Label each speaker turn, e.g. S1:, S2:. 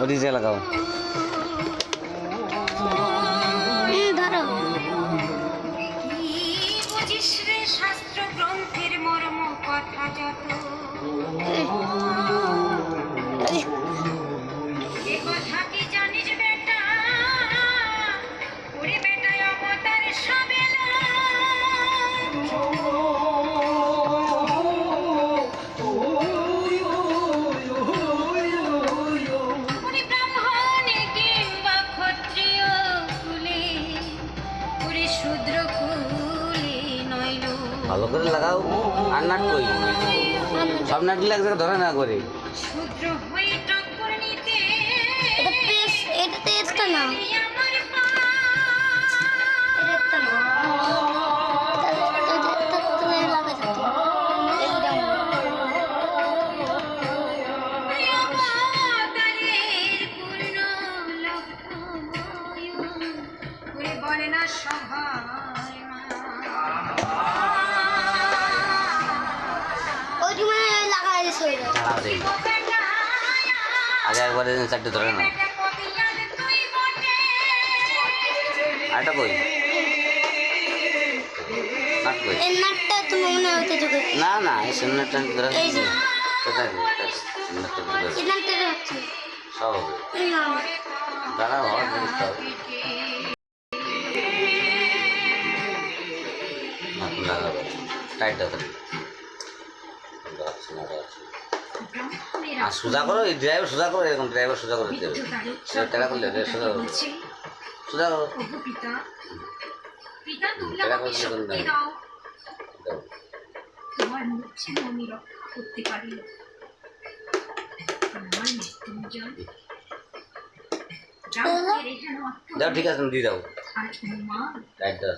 S1: ওদিকে লাগাও। শাস্ত্র গ্রন্থের মর্ম কথা যত এ কথা কি জানিস বেটা, ওরে বেটা অবতার সবেলা উনি ব্রাহ্মণে কিংবা ক্ষত্রিয় কুলে, ওরে শূদ্র কুলে নইল। ভালো করে লাগাও। আর নাট কই সব নাট লাগছে ধরে না করে শূদ্র হয়ে টক্কর নিতে
S2: এটা তেজটা না,
S1: বলে না সভায় আগে একবারে চারটে ধরে না আরেকটা কই নাট কই না না এই সিনেমাটা ধরে সব হবে দাঁড়া হওয়ার জিনিসটা হবে টাইট ধরে আর সোজা করো, এই ড্রাইভার সোজা করো, এরকম ড্রাইভার সোজা করে দেবে টাকা করলে সোজা করো, সোজা করো টাকা করলে দাও। ঠিক আছে দিয়ে দাও টাইট দাও।